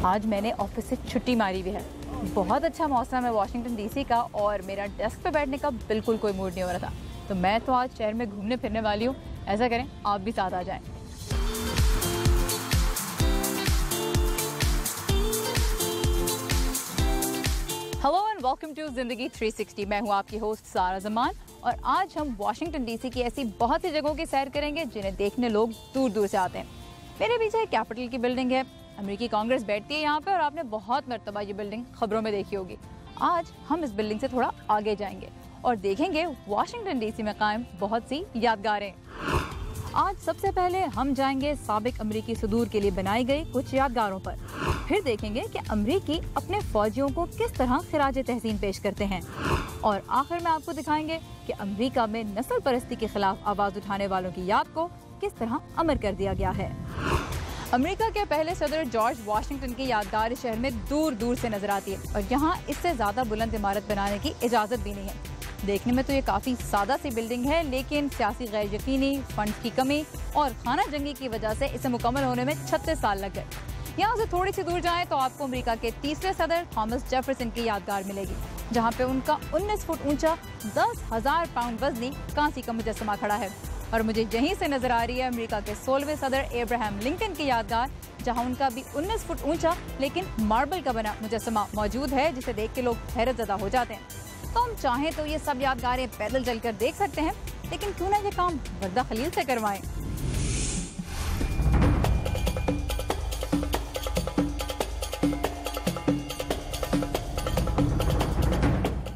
आज मैंने ऑफिस से छुट्टी मारी हुई है। बहुत अच्छा मौसम है वाशिंगटन डीसी का और मेरा डेस्क पे बैठने का बिल्कुल कोई मूड नहीं हो रहा था, तो मैं तो आज शहर में घूमने फिरने वाली हूँ। ऐसा करें आप भी साथ आ जाएं। हेलो एंड वेलकम टू जिंदगी 360। मैं हूँ आपकी होस्ट सारा जमान और आज हम वाशिंगटन डीसी की ऐसी बहुत सी जगहों की सैर करेंगे जिन्हें देखने लोग दूर दूर से आते हैं। मेरे पीछे कैपिटल की बिल्डिंग है, अमेरिकी कांग्रेस बैठती है यहाँ पे और आपने बहुत मर्तबा ये बिल्डिंग खबरों में देखी होगी। आज हम इस बिल्डिंग से थोड़ा आगे जाएंगे और देखेंगे वाशिंगटन डीसी में कायम बहुत सी यादगारें। आज सबसे पहले हम जाएंगे साबिक अमेरिकी सदूर के लिए बनाई गई कुछ यादगारों पर। फिर देखेंगे कि अमेरिकी अपने फौजियों को किस तरह खिराज तहसीन पेश करते हैं और आखिर में आपको दिखाएंगे कि अमेरिका में नस्ल परस्ती के खिलाफ आवाज उठाने वालों की याद को किस तरह अमर कर दिया गया है। अमेरिका के पहले सदर जॉर्ज वाशिंगटन की यादगार इस शहर में दूर दूर से नजर आती है और यहाँ इससे ज्यादा बुलंद इमारत बनाने की इजाजत भी नहीं है। देखने में तो ये काफी सादा सी बिल्डिंग है, लेकिन सियासी गैर यकीनी, फंड की कमी और खाना जंगी की वजह से इसे मुकम्मल होने में 36 साल लग गए। यहाँ से थोड़ी सी दूर जाएं तो आपको अमेरिका के तीसरे सदर थॉमस जेफरसन की यादगार मिलेगी, जहाँ पे उनका 19 फुट ऊंचा 10,000 पाउंड वजनी कांसी का मुजस्समा खड़ा है। और मुझे यहीं से नजर आ रही है अमेरिका के 16वें सदर अब्राहम लिंकन की यादगार, जहां उनका भी 19 फुट ऊंचा लेकिन मार्बल का बना मुजस्समा मौजूद है, जिसे देख के लोग हैरत ज़दा हो जाते हैं। तो हम चाहें तो ये सब यादगारें पैदल चलकर देख सकते हैं, लेकिन क्यों ना ये काम वर्दा खलील से करवाएं।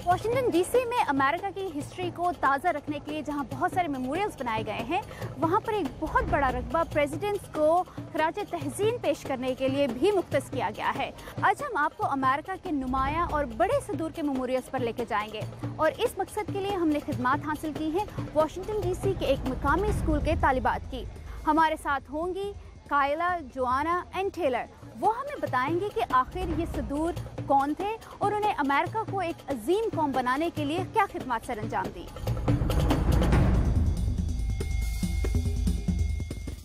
वाशिंगटन डीसी में अमेरिका की हिस्ट्री को ताज़ा रखने के लिए जहां बहुत सारे मेमोरियल्स बनाए गए हैं, वहां पर एक बहुत बड़ा रकबा प्रेसिडेंट्स को खराज तहसीन पेश करने के लिए भी मुख्तस किया गया है। आज हम आपको अमेरिका के नुमाया और बड़े सदूर के मेमोरियल्स पर लेके जाएंगे और इस मकसद के लिए हमने खिदमात हासिल की हैं वाशिंगटन डीसी के एक मकामी स्कूल के तालिबात की। हमारे साथ होंगी कायला, जोआना एंड टेलर। वो हमें बताएंगे कि आखिर ये सदूर कौन थे और उन्हें अमेरिका को एक अजीम कौम बनाने के लिए क्या खिदमत सर अंजाम दी।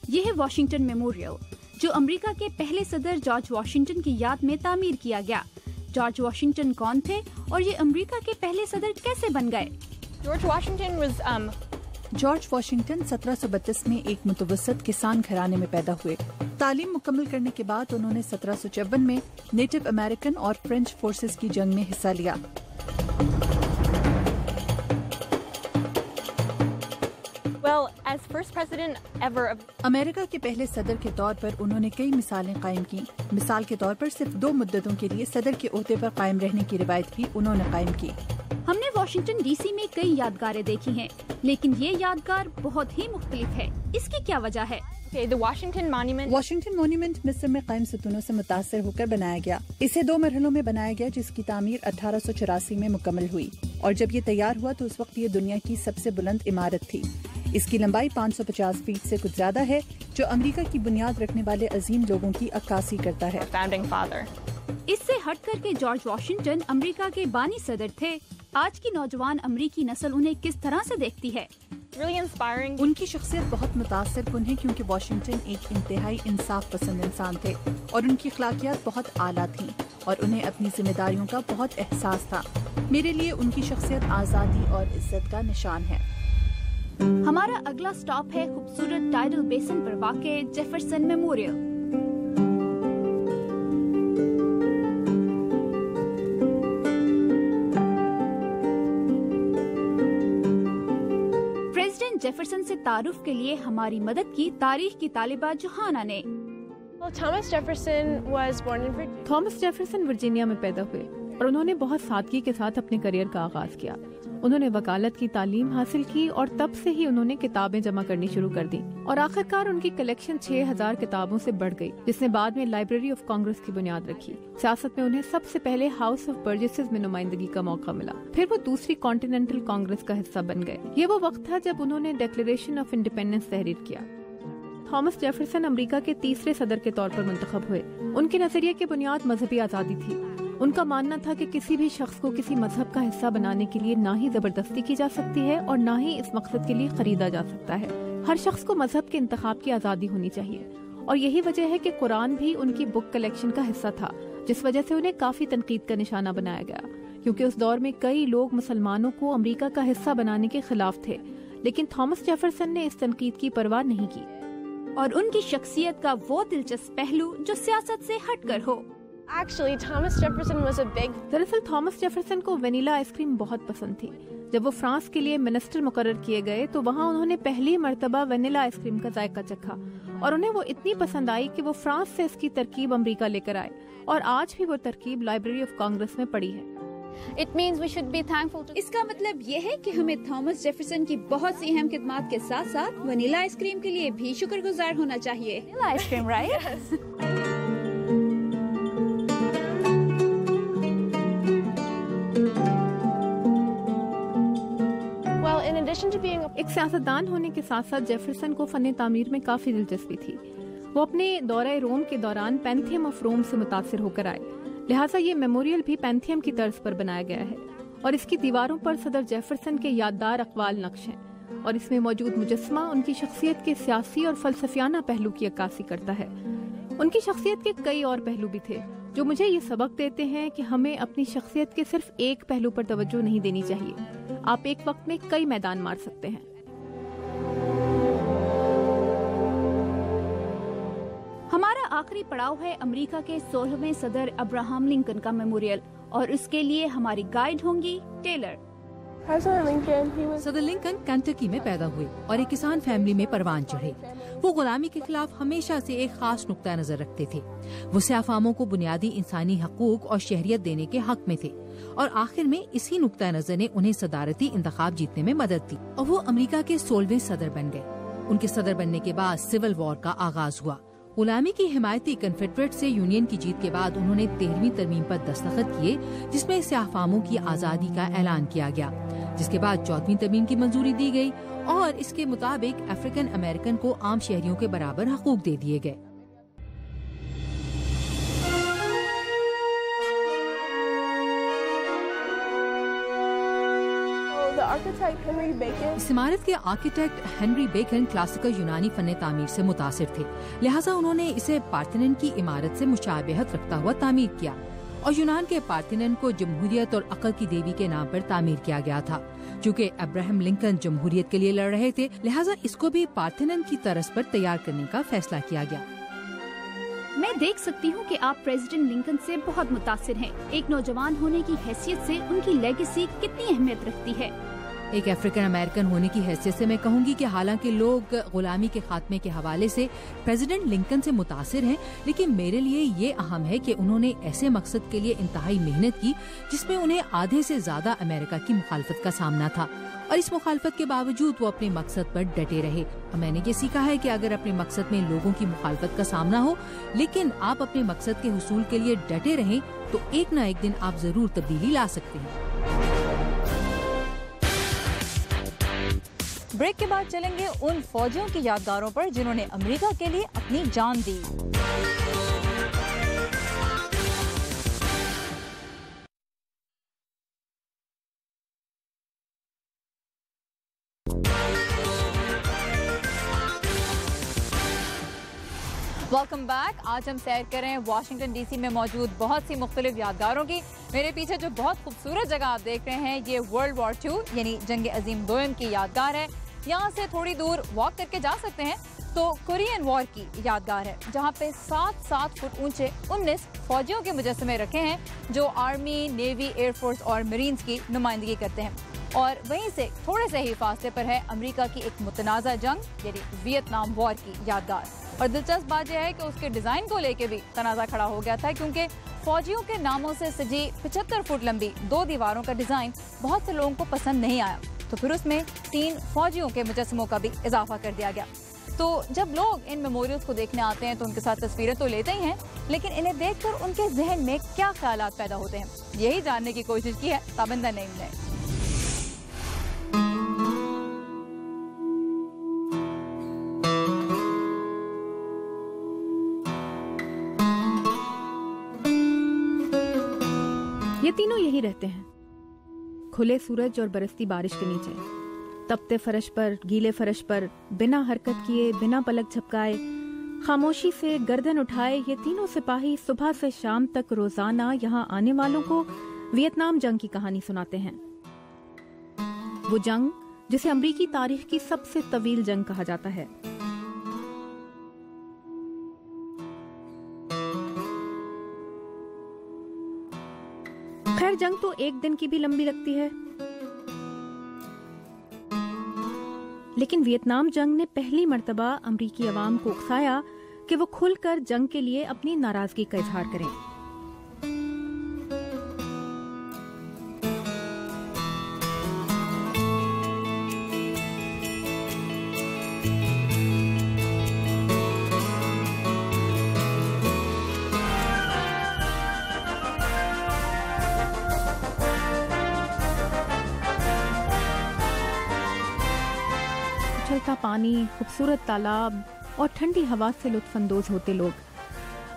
ये है वाशिंगटन मेमोरियल, जो अमेरिका के पहले सदर जॉर्ज वाशिंगटन की याद में तामीर किया गया। जॉर्ज वाशिंगटन कौन थे और ये अमेरिका के पहले सदर कैसे बन गए? जॉर्ज वाशिंगटन 1732 में एक मुतवस्सित किसान घराने में पैदा हुए। तालीम मुकम्मल करने के बाद उन्होंने 1754 में नेटिव अमेरिकन और फ्रेंच फोर्सेस की जंग में हिस्सा लिया। अमेरिका के पहले सदर के तौर पर उन्होंने कई मिसालें कायम की। मिसाल के तौर पर सिर्फ 2 मुद्दतों के लिए सदर के ओहदे पर कायम रहने की रिवायत भी उन्होंने कायम की। हमने वाशिंगटन डीसी में कई यादगारें देखी हैं, लेकिन ये यादगार बहुत ही मुख्तलिफ है। इसकी क्या वजह है? वाशिंगटन मॉन्यूमेंट मिस्र में कायम सतूनों से मुतासर होकर बनाया गया। इसे 2 मरहलों में बनाया गया, जिसकी तामीर 1884 में मुकम्मल हुई और जब ये तैयार हुआ तो उस वक्त ये दुनिया की सबसे बुलंद इमारत थी। इसकी लंबाई 550 फीट से कुछ ज्यादा है, जो अमेरिका की बुनियाद रखने वाले अजीम लोगों की अक्कासी करता है। इससे हटकर के जॉर्ज वाशिंगटन अमेरिका के बानी सदर थे। आज की नौजवान अमेरिकी नस्ल उन्हें किस तरह से देखती है? उनकी शख्सियत बहुत मुतासिर कुन है, क्योंकि वाशिंगटन एक इंतहाई इंसाफ पसंद इंसान थे और उनकी अखलाकियात बहुत आला थीं और उन्हें अपनी जिम्मेदारियों का बहुत एहसास था। मेरे लिए उनकी शख्सियत आज़ादी और इज्जत का निशान है। हमारा अगला स्टॉप है खूबसूरत टाइडल बेसिन पर वाक़े जेफरसन मेमोरियल। प्रेसिडेंट जेफरसन से तारुफ के लिए हमारी मदद की तारीख की तालिबा जोहाना ने। थॉमस जेफरसन वर्जीनिया में पैदा हुए और उन्होंने बहुत सादगी के साथ अपने करियर का आगाज किया। उन्होंने वकालत की तालीम हासिल की और तब से ही उन्होंने किताबें जमा करनी शुरू कर दी और आखिरकार उनकी कलेक्शन 6000 किताबों से बढ़ गई, जिसने बाद में लाइब्रेरी ऑफ कांग्रेस की बुनियाद रखी। सियासत में उन्हें सबसे पहले हाउस ऑफ बर्जेसेस में नुमाइंदगी का मौका मिला, फिर वो दूसरी कॉन्टिनेंटल कांग्रेस का हिस्सा बन गए। ये वो वक्त था जब उन्होंने डिक्लेरेशन ऑफ इंडिपेंडेंस तहरीर किया। थॉमस जेफरसन अमेरिका के तीसरे सदर के तौर पर मुंतखब हुए। उनके नजरिए की बुनियाद मजहबी आजादी थी। उनका मानना था कि किसी भी शख्स को किसी मजहब का हिस्सा बनाने के लिए ना ही जबरदस्ती की जा सकती है और ना ही इस मकसद के लिए खरीदा जा सकता है। हर शख्स को मजहब के इंतखाब की आजादी होनी चाहिए और यही वजह है कि कुरान भी उनकी बुक कलेक्शन का हिस्सा था, जिस वजह से उन्हें काफी तनकीद का निशाना बनाया गया, क्योंकि उस दौर में कई लोग मुसलमानों को अमेरिका का हिस्सा बनाने के खिलाफ थे। लेकिन थॉमस जेफरसन ने इस तनकीद की परवाह नहीं की और उनकी शख्सियत का वो दिलचस्प पहलू जो सियासत से हटकर हो। दरअसल थॉमस जेफरसन को वेनिला आइसक्रीम बहुत पसंद थी। जब वो फ्रांस के लिए मिनिस्टर मुकर्रर किए गए तो वहाँ उन्होंने पहली मर्तबा वेनिला आइसक्रीम का जायका चखा और उन्हें वो इतनी पसंद आई कि वो फ्रांस से इसकी तरकीब अमेरिका लेकर आए और आज भी वो तरकीब लाइब्रेरी ऑफ कांग्रेस में पड़ी है। It means we should be thankful to... इसका मतलब ये है कि हमें थॉमस जेफरसन की बहुत सी अहम खिदमत के साथ साथ वनीला आइसक्रीम के लिए भी शुक्रगुजार होना चाहिए। Vanilla ice cream, right? एक सियासतदान होने के साथ साथ जेफरसन को फन तामीर में काफी दिलचस्पी थी। वो अपने दौरे रोम के दौरान पैंथियम ऑफ रोम से मुतासिर होकर आए, लिहाजा ये मेमोरियल भी पैंथियम की तर्ज पर बनाया गया है और इसकी दीवारों पर सदर जेफरसन के यादगार अक़वाल नक्श हैं और इसमें मौजूद मुजस्समा उनकी शख्सियत के सियासी और फलसफियाना पहलू की अक्कासी करता है। उनकी शख्सियत के कई और पहलू भी थे जो मुझे ये सबक देते हैं कि हमें अपनी शख्सियत के सिर्फ एक पहलू पर तवज्जो नहीं देनी चाहिए। आप एक वक्त में कई मैदान मार सकते हैं। हमारा आखिरी पड़ाव है अमेरिका के 16वें सदर अब्राहम लिंकन का मेमोरियल और इसके लिए हमारी गाइड होंगी टेलर। सदर लिंकन केंटकी में पैदा हुए और एक किसान फैमिली में परवान चढ़े। वो गुलामी के खिलाफ हमेशा से एक खास नुक्ता नजर रखते थे। वो स्याफामों को बुनियादी इंसानी हकूक और शहरियत देने के हक में थे और आखिर में इसी नुक्ता नजर ने उन्हें सदारती इंतखाब जीतने में मदद दी और वो अमेरिका के 16वें सदर बन गए। उनके सदर बनने के बाद सिविल वॉर का आगाज हुआ। गुलामी की हिमायती कन्फेडरेट से यूनियन की जीत के बाद उन्होंने 13वीं तरमीम पर दस्तखत किए, जिसमें स्याफामों की आजादी का ऐलान किया गया, जिसके बाद 14वीं तरमीम की मंजूरी दी गई और इसके मुताबिक अफ्रीकन अमेरिकन को आम शहरियों के बराबर हकूक दे दिए गए। इस इमारत के आर्किटेक्ट हेनरी बेकन क्लासिकल यूनानी फन तामीर से मुतासिर थे, लिहाजा उन्होंने इसे पार्थेनन की इमारत से मुशाबहत रखता हुआ तामीर किया और यूनान के पार्थेनन को जमहूरियत और अकल की देवी के नाम पर तामीर किया गया था। चूँकि अब्राहम लिंकन जमहूरियत के लिए लड़ रहे थे, लिहाजा इसको भी पार्थेनन की तर्ज पर तैयार करने का फैसला किया गया। मैं देख सकती हूँ कि आप प्रेसिडेंट लिंकन से बहुत मुतासिर हैं। एक नौजवान होने की हैसियत से उनकी लेगेसी कितनी अहमियत रखती है। एक अफ्रीकन अमेरिकन होने की हैसियत से मैं कहूँगी कि हालांकि लोग गुलामी के खात्मे के हवाले से प्रेसिडेंट लिंकन से मुतासिर हैं, लेकिन मेरे लिए ये अहम है कि उन्होंने ऐसे मकसद के लिए इंतहाई मेहनत की जिसमें उन्हें आधे से ज्यादा अमेरिका की मुखालफत का सामना था और इस मुखालफत के बावजूद वो अपने मकसद पर डटे रहे। मैंने ये सीखा है कि अगर अपने मकसद में लोगों की मुखालफत का सामना हो, लेकिन आप अपने मकसद के हुसूल के लिए डटे रहें, तो एक न एक दिन आप जरूर तब्दीली ला सकते हैं। ब्रेक के बाद चलेंगे उन फौजियों की यादगारों पर जिन्होंने अमेरिका के लिए अपनी जान दी। Welcome back. आज हम सैर कर रहे हैं वाशिंगटन डीसी में मौजूद बहुत सी मुख्तलिफ यादगारों की। मेरे पीछे जो बहुत खूबसूरत जगह आप देख रहे हैं, ये वर्ल्ड वॉर 2 यानी जंग अजीम दोयम की यादगार है। यहाँ से थोड़ी दूर वॉक करके जा सकते हैं तो कोरियन वॉर की यादगार है, जहाँ पे 7 फुट ऊंचे 19 फौजियों के मुजस्समे रखे हैं जो आर्मी, नेवी, एयरफोर्स और मरीन्स की नुमाइंदगी करते हैं। और वहीं से थोड़े से ही फासले पर है अमेरिका की एक मुतनाज़ा जंग यानी वियतनाम वॉर की यादगार। और दिलचस्प बात यह है कि उसके डिज़ाइन को लेके भी तनाज़ा खड़ा हो गया था, क्योंकि फौजियों के नामों से सजी 75 फुट लंबी 2 दीवारों का डिज़ाइन बहुत से लोगों को पसंद नहीं आया, तो फिर उसमें 3 फौजियों के मुजस्समों का भी इजाफा कर दिया गया। तो जब लोग इन मेमोरियल्स को देखने आते हैं तो उनके साथ तस्वीरें तो लेते ही हैं, लेकिन इन्हें देखकर उनके जहन में क्या ख्यालात पैदा होते हैं, यही जानने की कोशिश की है ताबिंदा नईम ने। ये तीनों यही रहते हैं, खुले सूरज और बरसती बारिश के नीचे, तपते फर्श पर, गीले फर्श पर, बिना हरकत किए, बिना पलक झपकाए, खामोशी से गर्दन उठाए ये तीनों सिपाही सुबह से शाम तक रोजाना यहाँ आने वालों को वियतनाम जंग की कहानी सुनाते हैं। वो जंग जिसे अमरीकी तारीख की सबसे तवील जंग कहा जाता है। खैर, जंग तो एक दिन की भी लंबी लगती है, लेकिन वियतनाम जंग ने पहली मर्तबा अमरीकी अवाम को उकसाया कि वो खुलकर जंग के लिए अपनी नाराजगी का इजहार करें। चलता पानी, खूबसूरत तालाब और ठंडी हवा से लुत्फानंदोज होते लोग।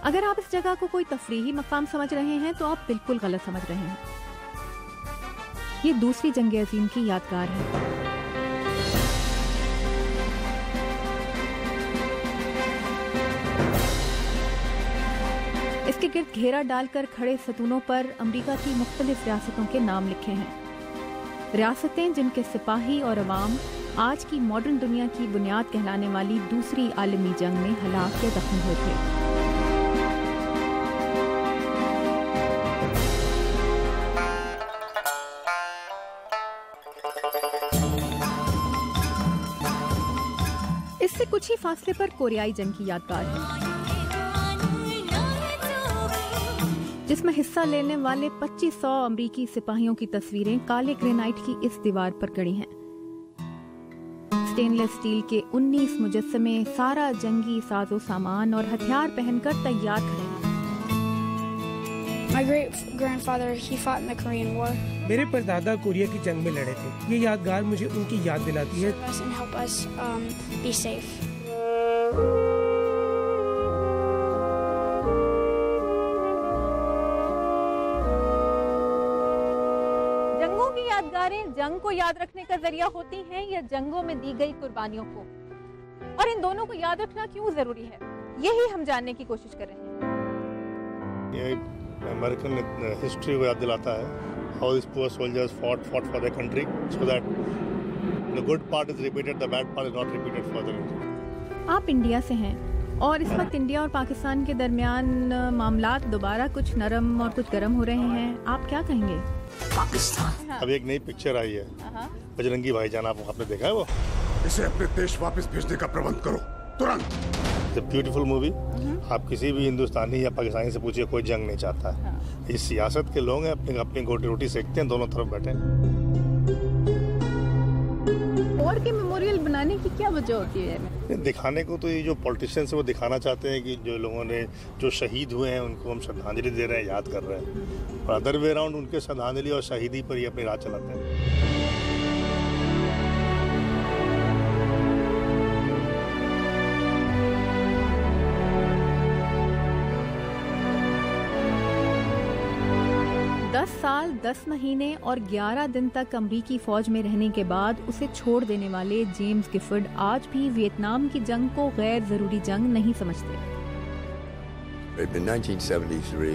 अगर आप इस जगह को कोई तफरीही मकाम समझ रहे हैं तो आप बिल्कुल गलत समझ रहे हैं। ये दूसरी जंग अजीम की यादगार है। इसके गिर्द घेरा डालकर खड़े सतूनों पर अमेरिका की मुख्तलिफ रियासतों के नाम लिखे हैं। रियासतें जिनके सिपाही और अवाम आज की मॉडर्न दुनिया की बुनियाद कहलाने वाली दूसरी आलमी जंग में हलाक या जख्मी हुए थे। इससे कुछ ही फासले पर कोरियाई जंग की यादगार है, जिसमें हिस्सा लेने वाले 2500 अमरीकी सिपाहियों की तस्वीरें काले ग्रेनाइट की इस दीवार पर गड़ी हैं। स्टेनलेस स्टील के 19 मुजस्समे सारा जंगी साजो सामान और हथियार पहनकर तैयार खड़े हैं। My great-grandfather, he fought in the Korean War. मेरे परदादा कोरिया की जंग में लड़े थे। ये यादगार मुझे उनकी याद दिलाती है। And help us be safe. जंगों की यादगारें जंग को याद रखने का जरिया होती हैं या जंगों में दी गई कुर्बानियों को, और इन दोनों को याद रखना क्यों जरूरी है, यही हम जानने की कोशिश कर रहे हैं। ये अमेरिकन हिस्ट्री को याद दिलाता है, how these poor soldiers fought for their country, so that the good part is repeated, the bad part is not repeated further. आप इंडिया से हैं और इस वक्त इंडिया और पाकिस्तान के दरमियान मामलात दोबारा कुछ नरम और कुछ गर्म हो रहे हैं, आप क्या कहेंगे? पाकिस्तान अब एक नई पिक्चर आई है, बजरंगी भाईजान, आपने देखा है वो? इसे अपने देश वापस भेजने का प्रबंध करो तुरंत। Beautiful movie. आप किसी भी हिंदुस्तानी या पाकिस्तानी से पूछिए, कोई जंग नहीं चाहता है। ये सियासत के लोग हैं, अपनी अपनी गोटी रोटी सेकते हैं, दोनों तरफ बैठे हैं। और के मेमोरियल बनाने की क्या वजह होती है? दिखाने को तो ये जो पॉलिटिशियंस है वो दिखाना चाहते हैं कि जो लोगों ने जो शहीद हुए हैं उनको हम श्रद्धांजलि दे रहे हैं, याद कर रहे हैं, और अदर वे अराउंड उनके श्रद्धांजलि और शहीदी पर ये अपनी राह चलाते हैं। 10 साल 10 महीने और 11 दिन तक अमरीकी फौज में रहने के बाद उसे छोड़ देने वाले जेम्स गिफर्ड आज भी वियतनाम की जंग को गैर जरूरी जंग नहीं समझते।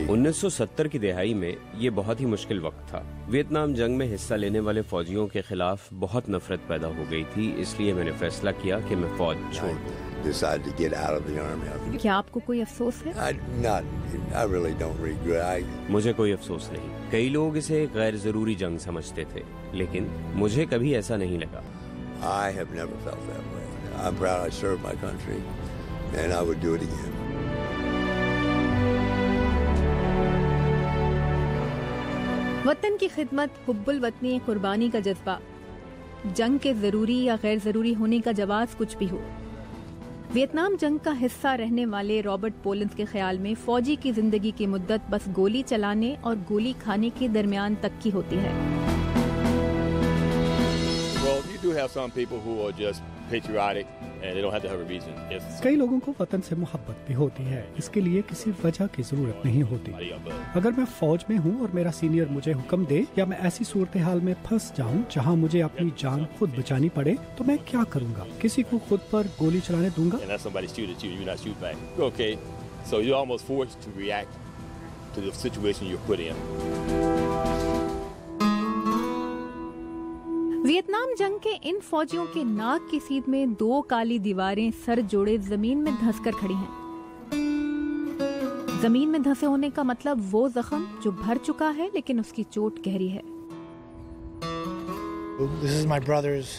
1970 की दिहाई में ये बहुत ही मुश्किल वक्त था। वियतनाम जंग में हिस्सा लेने वाले फौजियों के खिलाफ बहुत नफरत पैदा हो गई थी, इसलिए मैंने फैसला किया कि मैं फौज छोड़ दूं। क्या आपको कोई अफसोस है? मुझे कोई अफसोस नहीं। कई लोग इसे गैर जरूरी जंग समझते थे, लेकिन मुझे कभी ऐसा नहीं लगा। वतन की खिदमत, हुब्बुल वतनी, कुर्बानी का जज्बा, जंग के जरूरी या गैर जरूरी होने का जवाब कुछ भी हो, वियतनाम जंग का हिस्सा रहने वाले रॉबर्ट पोलंस के ख्याल में फौजी की जिंदगी की मुद्दत बस गोली चलाने और गोली खाने के दरमियान तक की होती है। patriotic, and they don't have to have a reason. कई लोगों को वतन से मोहब्बत भी होती है, इसके लिए किसी वजह की जरूरत नहीं होती। अगर मैं फौज में हूँ और मेरा सीनियर मुझे हुक्म दे या मैं ऐसी सूरत हाल में फंस जाऊँ जहाँ मुझे अपनी जान खुद बचानी पड़े, तो मैं क्या करूँगा? किसी को खुद पर गोली चलाने दूंगा? Okay, so you're almost forced to react to the situation you're put in. Vietnam जंग के इन फौजियों के नाक की सीध में 2 काली दीवारें सर जोड़े जमीन में धंसकर खड़ी हैं। जमीन में धंसे होने का मतलब वो जख्म जो भर चुका है लेकिन उसकी चोट गहरी है। This is my brother's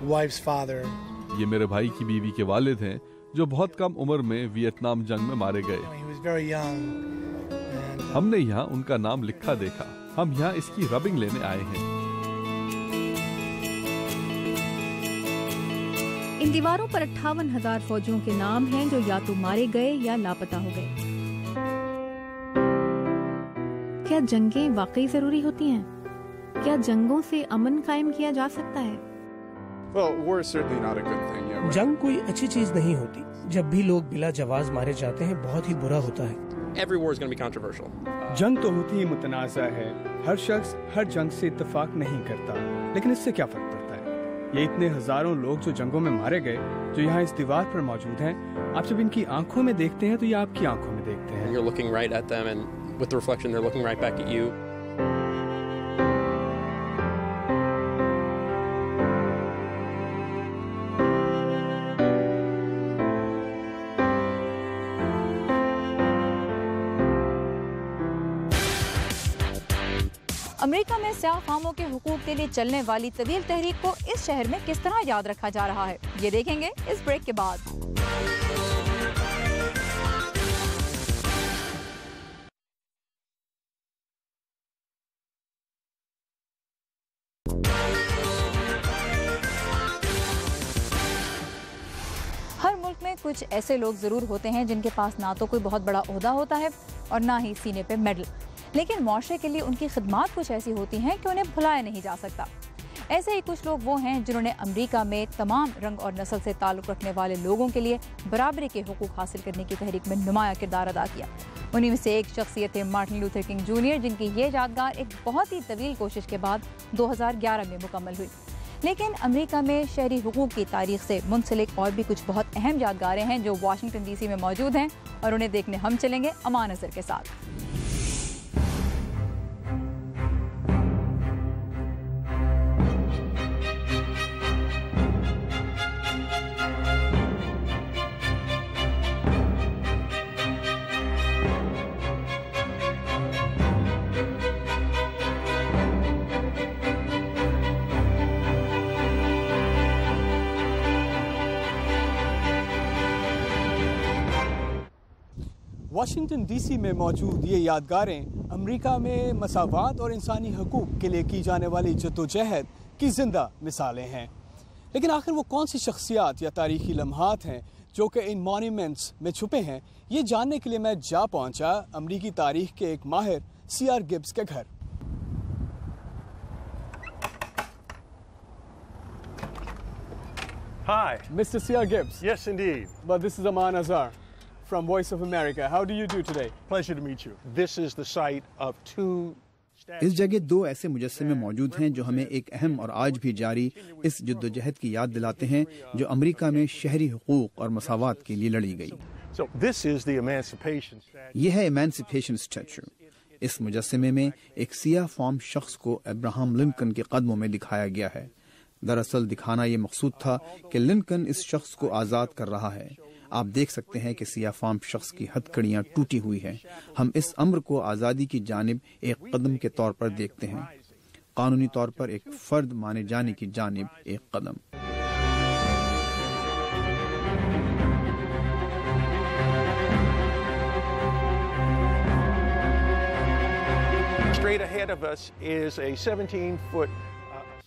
wife's father. ये मेरे भाई की बीवी के वालिद हैं जो बहुत कम उम्र में वियतनाम जंग में मारे गए। हमने यहाँ उनका नाम लिखा देखा। हम यहाँ इसकी रबिंग लेने आए हैं। इन दीवारों पर 58,000 फौजियों के नाम हैं जो या तो मारे गए या लापता हो गए। क्या जंगें वाकई जरूरी होती हैं? क्या जंगों से अमन कायम किया जा सकता है? जंग कोई अच्छी चीज नहीं होती। जब भी लोग बिला जवाज मारे जाते हैं बहुत ही बुरा होता है। जंग तो होती ही मुतनाज़ा है। हर शख्स हर जंग से इत्तेफाक नहीं करता, लेकिन इससे क्या फर्क पड़ता है? ये इतने हजारों लोग जो जंगों में मारे गए, जो यहाँ इस दीवार पर मौजूद हैं, आप जब इनकी आंखों में देखते हैं तो ये आपकी आंखों में देखते हैं। You're looking right at them, and with the reflection, they're looking right back at you. America में स्याह फामों के हुकूक के लिए चलने वाली तवील तहरीक को इस शहर में किस तरह याद रखा जा रहा है, ये देखेंगे इस ब्रेक के बाद। हर मुल्क में कुछ ऐसे लोग जरूर होते हैं जिनके पास ना तो कोई बहुत बड़ा ओहदा होता है और ना ही सीने पे मेडल, लेकिन मुआशरे के लिए उनकी खिदमात कुछ ऐसी होती हैं कि उन्हें भुलाया नहीं जा सकता। ऐसे ही कुछ लोग वो हैं जिन्होंने अमेरिका में तमाम रंग और नस्ल से ताल्लुक़ रखने वाले लोगों के लिए बराबरी के हुकूक हासिल करने की तहरीक में नुमाया किरदार अदा किया। उन्हीं में से एक शख्सियत है मार्टिन लूथर किंग जूनियर, जिनकी ये यादगार एक बहुत ही तवील कोशिश के बाद 2011 में मुकम्मल हुई। लेकिन अमेरिका में शहरी हुकूक की तारीख से मुंसलिक और भी कुछ बहुत अहम यादगारें हैं जो वाशिंगटन DC में मौजूद हैं, और उन्हें देखने हम चलेंगे अमान अज़हर के साथ। वाशिंगटन DC में मौजूद ये यादगारें अमेरिका में मसावात और इंसानी हकूक़ के लिए की जाने वाली जद्दोजहद की ज़िंदा मिसालें हैं। लेकिन आखिर वो कौन सी शख्सियात या तारीख़ी लम्हात हैं जो कि इन मॉन्यूमेंट्स में छुपे हैं, ये जानने के लिए मैं जा पहुंचा अमरीकी तारीख़ के एक माहिर C.R. गिब्स के घर। Hi. Mr. C.R. Gibbs. Yes, indeed. But this is Aman Azhar from Voice of America. How do you do today? Pleasure to meet you. This is the site of two. इस जगह दो ऐसे मुजस्समे मौजूद हैं जो हमें एक अहम और आज भी जारी इस जद्दोजहद की याद दिलाते हैं जो अमेरिका में शहरी हुकूक और मसावात के लिए लड़ी गई। यह है इमेंसिपेशन स्टैच्यू। इस मुजस्समे में एक सियाह फार्म शख्स को अब्राहम लिंकन के कदमों में दिखाया गया है। दरअसल दिखाना ये मकसूद था कि लिंकन इस शख्स को आज़ाद कर रहा है। आप देख सकते हैं कि सियाह फार्म शख्स की हथकड़ियाँ टूटी हुई हैं। हम इस अम्र को आज़ादी की जानिब एक कदम के तौर पर देखते हैं, कानूनी तौर पर एक फर्द माने जाने की जानिब एक कदम। Straight ahead of us is a 17-foot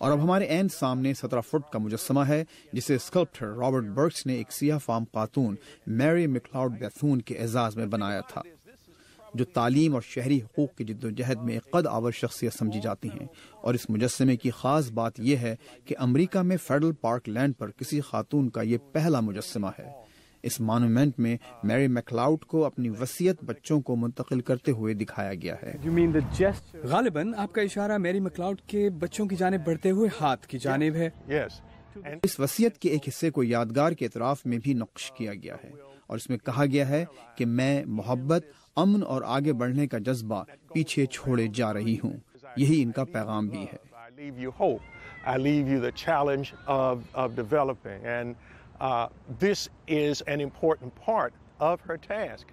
और अब हमारे ऐन सामने 17 फुट का मुजस्समा है जिसे स्कल्प्टर रॉबर्ट बर्क्स ने एक सियाह फार्म खातून मैरी मैक्लाउड बेथून के एजाज में बनाया था। जो तालीम और शहरी हुकूक की जिद्दोजहद में एक कद आवर शख्सियत समझी जाती हैं। और इस मुजस्समे की खास बात यह है कि अमेरिका में फेडरल पार्क लैंड पर किसी खातून का ये पहला मुजस्समा है। इस मॉन्यूमेंट में मैरी मैकलाउड को अपनी वसीयत बच्चों को मुंतकिल करते हुए दिखाया गया है। गालिबन आपका इशारा मैरी मैकलाउड के बच्चों की जानिब बढ़ते हुए हाथ की जानिब है। इस वसीयत के एक हिस्से को यादगार के इतराफ में भी नक्श किया गया है और इसमें कहा गया है कि मैं मोहब्बत, अमन और आगे बढ़ने का जज्बा पीछे छोड़े जा रही हूँ। यही इनका पैगाम भी है। This is an important part of her task.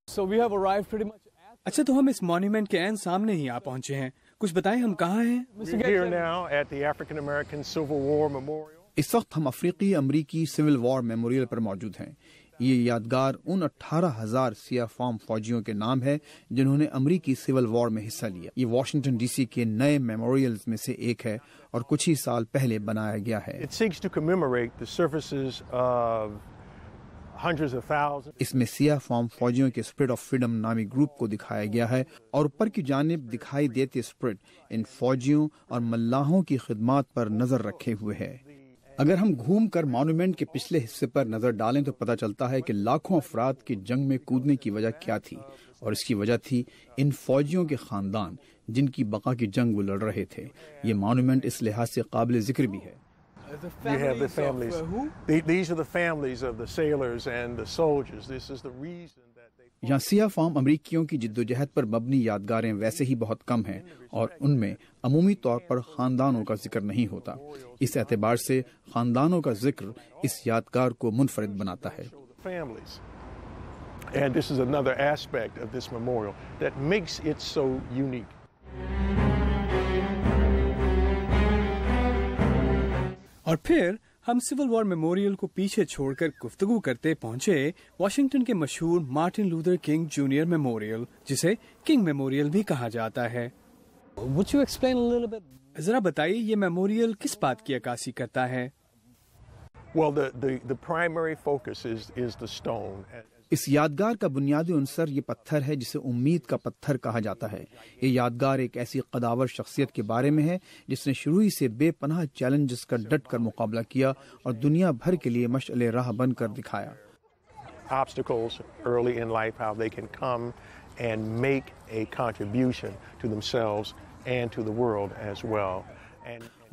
So we have arrived pretty much. अच्छा, तो हम इस मॉन्यूमेंट के ऐन सामने ही आ पहुंचे हैं। कुछ बताएं हम कहाँ हैं? We're here now at the African American Civil War Memorial. इस वक्त हम अफ्रीकी अमरीकी सिविल वॉर मेमोरियल पर मौजूद हैं। ये यादगार उन 18,000 सिया फार्म फौजियों के नाम है जिन्होंने अमरीकी सिविल वॉर में हिस्सा लिया। ये वाशिंगटन डीसी के नए मेमोरियल्स में से एक है और कुछ ही साल पहले बनाया गया है। इसमें सिया फार्म फौजियों के स्पिरिट ऑफ फ्रीडम नामी ग्रुप को दिखाया गया है और ऊपर की जानिब दिखाई देती स्पिरिट इन फौजियों और मल्लाहों की खिदमत पर नजर रखे हुए है। अगर हम घूमकर मॉन्यूमेंट के पिछले हिस्से पर नजर डालें तो पता चलता है कि लाखों अफराद की जंग में कूदने की वजह क्या थी, और इसकी वजह थी इन फौजियों के खानदान जिनकी बका की जंग वो लड़ रहे थे। ये मॉन्यूमेंट इस लिहाज से काबिल जिक्र भी है। You have the families. These are the families of the sailors and the soldiers. This is the reason that they. यहाँ सिया फार्म अमरीकियों की जिद्दोजहद पर मबनी यादगारें वैसे ही बहुत कम हैं और उनमें अमूमी तौर पर खानदानों का जिक्र नहीं होता। इस एतबार से खानदानों का जिक्र इस यादगार को मुनफरिद बनाता है। And this is another aspect of this memorial that makes it so unique. और फिर हम सिविल वॉर मेमोरियल को पीछे छोड़कर गुफ्तगू करते पहुंचे वाशिंगटन के मशहूर Martin Luther king junior memorial, जिसे किंग मेमोरियल भी कहा जाता है। Would you explain a little bit? जरा बताइए ये मेमोरियल किस बात की अक्कासी करता है? Well, the primary focus is the stone. इस यादगार का बुनियादी उनसर ये पत्थर है जिसे उम्मीद का पत्थर कहा जाता है। ये यादगार एक ऐसी कदावर शख्सियत के बारे में है जिसने शुरू ही से बेपनाह चैलेंजेस का डट कर मुकाबला किया और दुनिया भर के लिए मशअले राह बनकर दिखाया। Obstacles early in life, how they can come and make a contribution to themselves and to the world as well.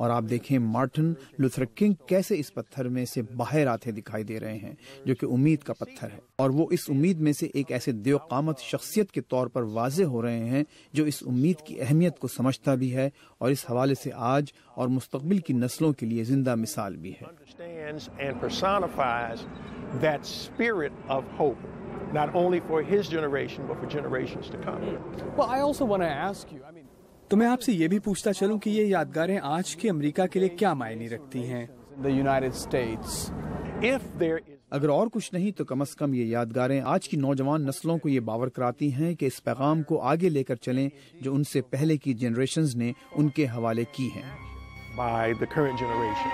और आप देखें मार्टिन लूथर किंग कैसे इस पत्थर में से बाहर आते दिखाई दे रहे हैं जो कि उम्मीद का पत्थर है, और वो इस उम्मीद में से एक ऐसे देवकामत शख्सियत के तौर पर वाजे हो रहे हैं जो इस उम्मीद की अहमियत को समझता भी है और इस हवाले से आज और मुस्तकबिल की नस्लों के लिए जिंदा मिसाल भी है। Not only for his generation, but for generations to come. Well, I also want to ask you, तो मैं आपसे ये भी पूछता चलूं कि ये यादगारें आज के अमेरिका के लिए क्या मायने रखती हैं? The United States. अगर और कुछ नहीं तो कम से कम ये यादगारें आज की नौजवान नस्लों को ये बावर कराती हैं कि इस पैगाम को आगे लेकर चलें जो उनसे पहले की जनरेशंस ने उनके हवाले की हैं। By the current generation.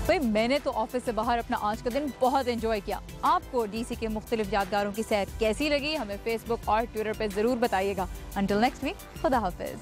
भाई मैंने तो ऑफिस से बाहर अपना आज का दिन बहुत एंजॉय किया। आपको डीसी के मुख्तलिफ यादगारों की सैर कैसी लगी हमें फेसबुक और ट्विटर पर जरूर बताइएगा। अंटिल नेक्स्ट वीक, खुदा हाफिज।